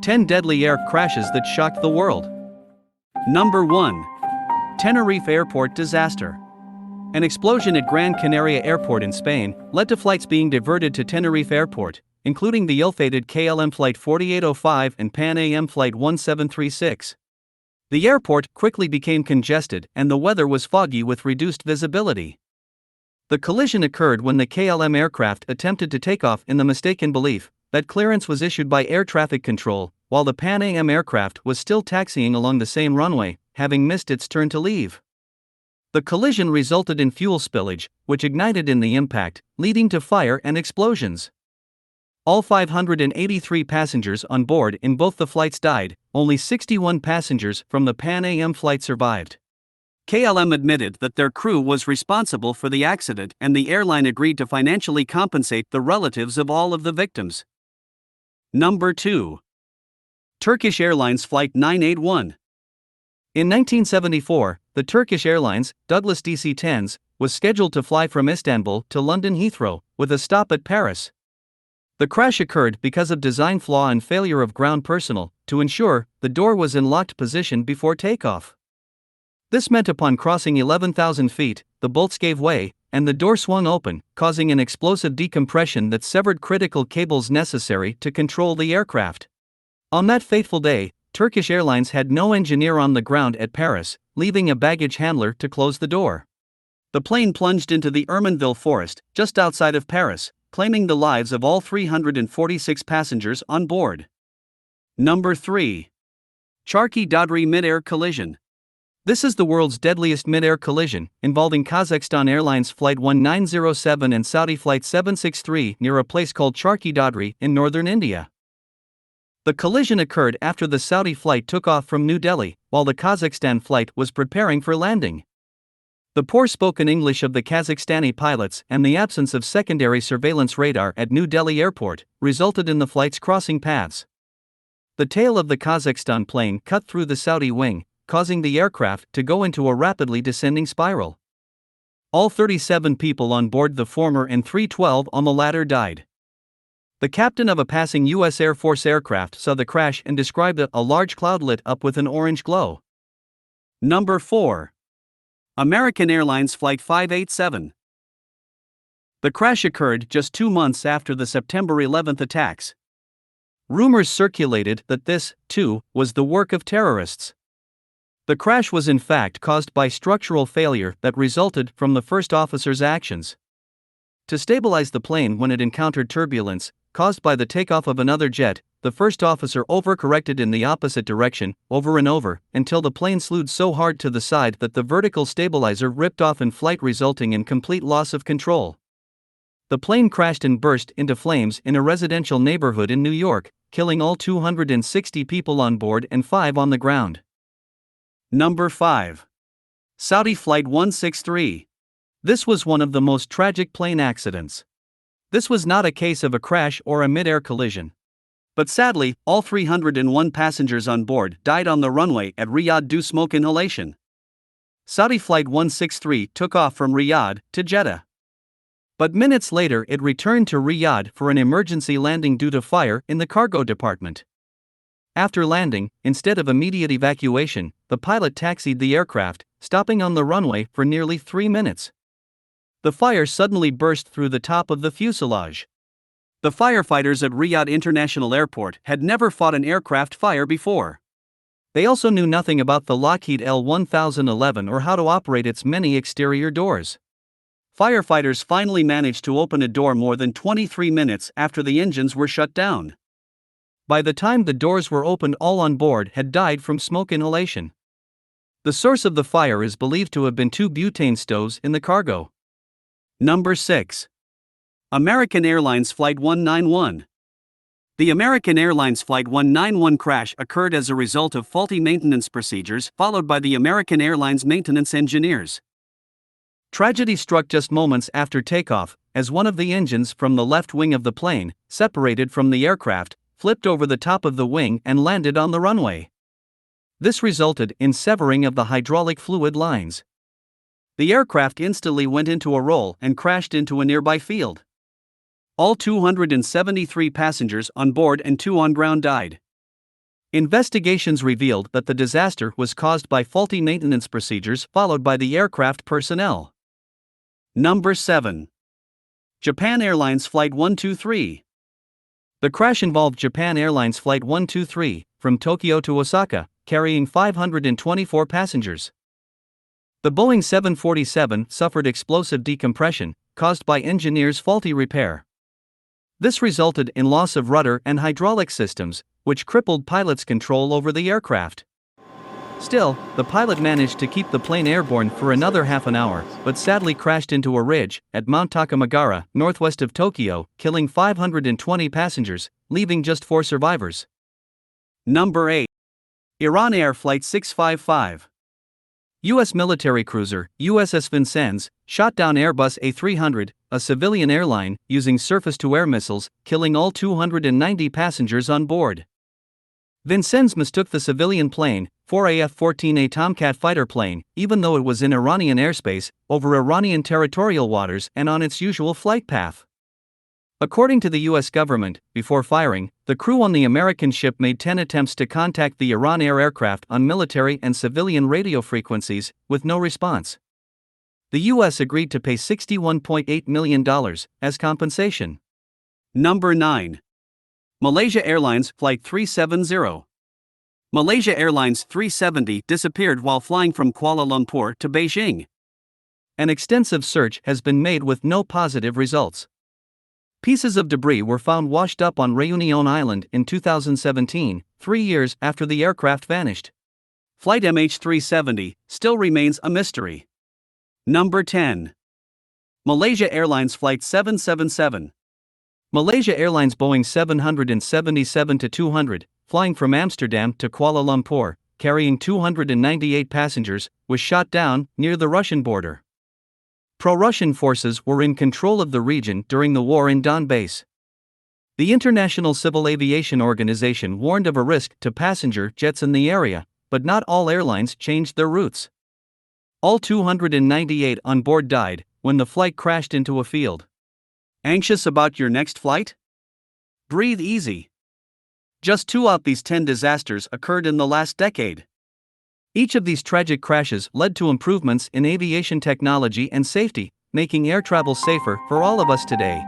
10 deadly air crashes that shocked the world. Number 1. Tenerife Airport Disaster. An explosion at Gran Canaria Airport in Spain led to flights being diverted to Tenerife Airport, including the ill-fated KLM Flight 4805 and Pan Am Flight 1736. The airport quickly became congested and the weather was foggy with reduced visibility. The collision occurred when the KLM aircraft attempted to take off in the mistaken belief that clearance was issued by air traffic control, while the Pan Am aircraft was still taxiing along the same runway, having missed its turn to leave. The collision resulted in fuel spillage, which ignited in the impact, leading to fire and explosions. All 583 passengers on board in both the flights died. Only 61 passengers from the Pan Am flight survived. KLM admitted that their crew was responsible for the accident and the airline agreed to financially compensate the relatives of all of the victims. Number 2. Turkish Airlines Flight 981. In 1974, the Turkish Airlines Douglas DC-10s was scheduled to fly from Istanbul to London Heathrow, with a stop at Paris. The crash occurred because of design flaw and failure of ground personnel to ensure the door was in locked position before takeoff. This meant upon crossing 11,000 feet, the bolts gave way, and the door swung open, causing an explosive decompression that severed critical cables necessary to control the aircraft. On that fateful day, Turkish Airlines had no engineer on the ground at Paris, leaving a baggage handler to close the door. The plane plunged into the Hermanville forest, just outside of Paris, claiming the lives of all 346 passengers on board. Number 3. Charki Dadri Mid-Air Collision. This is the world's deadliest mid-air collision, involving Kazakhstan Airlines Flight 1907 and Saudi Flight 763 near a place called Charki Dadri in northern India. The collision occurred after the Saudi flight took off from New Delhi, while the Kazakhstan flight was preparing for landing. The poor spoken English of the Kazakhstani pilots and the absence of secondary surveillance radar at New Delhi Airport resulted in the flights crossing paths. The tail of the Kazakhstan plane cut through the Saudi wing, causing the aircraft to go into a rapidly descending spiral. All 37 people on board the former and 312 on the latter died. The captain of a passing U.S. Air Force aircraft saw the crash and described it: a large cloud lit up with an orange glow. Number 4. American Airlines Flight 587. The crash occurred just 2 months after the September 11 attacks. Rumors circulated that this, too, was the work of terrorists. The crash was in fact caused by structural failure that resulted from the first officer's actions. To stabilize the plane when it encountered turbulence caused by the takeoff of another jet, the first officer overcorrected in the opposite direction, over and over, until the plane slewed so hard to the side that the vertical stabilizer ripped off in flight, resulting in complete loss of control. The plane crashed and burst into flames in a residential neighborhood in New York, killing all 260 people on board and 5 on the ground. Number 5. Saudi Flight 163. This was one of the most tragic plane accidents. This was not a case of a crash or a mid-air collision. But sadly, all 301 passengers on board died on the runway at Riyadh due to smoke inhalation. Saudi Flight 163 took off from Riyadh to Jeddah. But minutes later it returned to Riyadh for an emergency landing due to fire in the cargo department. After landing, instead of immediate evacuation, the pilot taxied the aircraft, stopping on the runway for nearly 3 minutes. The fire suddenly burst through the top of the fuselage. The firefighters at Riyadh International Airport had never fought an aircraft fire before. They also knew nothing about the Lockheed L-1011 or how to operate its many exterior doors. Firefighters finally managed to open a door more than 23 minutes after the engines were shut down. By the time the doors were opened, all on board had died from smoke inhalation. The source of the fire is believed to have been 2 butane stoves in the cargo. Number 6. American Airlines Flight 191. The American Airlines Flight 191 crash occurred as a result of faulty maintenance procedures followed by the American Airlines maintenance engineers. Tragedy struck just moments after takeoff, as one of the engines from the left wing of the plane, separated from the aircraft, flipped over the top of the wing and landed on the runway. This resulted in severing of the hydraulic fluid lines. The aircraft instantly went into a roll and crashed into a nearby field. All 273 passengers on board and 2 on ground died. Investigations revealed that the disaster was caused by faulty maintenance procedures followed by the aircraft personnel. Number 7. Japan Airlines Flight 123. The crash involved Japan Airlines Flight 123 from Tokyo to Osaka, carrying 524 passengers. The Boeing 747 suffered explosive decompression, caused by engineers' faulty repair. This resulted in loss of rudder and hydraulic systems, which crippled pilots' control over the aircraft. Still, the pilot managed to keep the plane airborne for another half an hour, but sadly crashed into a ridge at Mount Takamagara, northwest of Tokyo, killing 520 passengers, leaving just 4 survivors. Number 8. Iran Air Flight 655. U.S. military cruiser, USS Vincennes, shot down Airbus A300, a civilian airline, using surface-to-air missiles, killing all 290 passengers on board. Vincennes mistook the civilian plane, for a F-14A Tomcat fighter plane, even though it was in Iranian airspace, over Iranian territorial waters and on its usual flight path. According to the U.S. government, before firing, the crew on the American ship made 10 attempts to contact the Iran Air aircraft on military and civilian radio frequencies, with no response. The U.S. agreed to pay $61.8 million as compensation. Number 9. Malaysia Airlines Flight 370. Malaysia Airlines 370 disappeared while flying from Kuala Lumpur to Beijing. An extensive search has been made with no positive results. Pieces of debris were found washed up on Réunion Island in 2017, 3 years after the aircraft vanished. Flight MH370 still remains a mystery. Number 10. Malaysia Airlines Flight 777. Malaysia Airlines Boeing 777-200, flying from Amsterdam to Kuala Lumpur, carrying 298 passengers, was shot down near the Russian border. Pro-Russian forces were in control of the region during the war in Donbass. The International Civil Aviation Organization warned of a risk to passenger jets in the area, but not all airlines changed their routes. All 298 on board died when the flight crashed into a field. Anxious about your next flight? Breathe easy. Just 2 out of these 10 disasters occurred in the last decade. Each of these tragic crashes led to improvements in aviation technology and safety, making air travel safer for all of us today.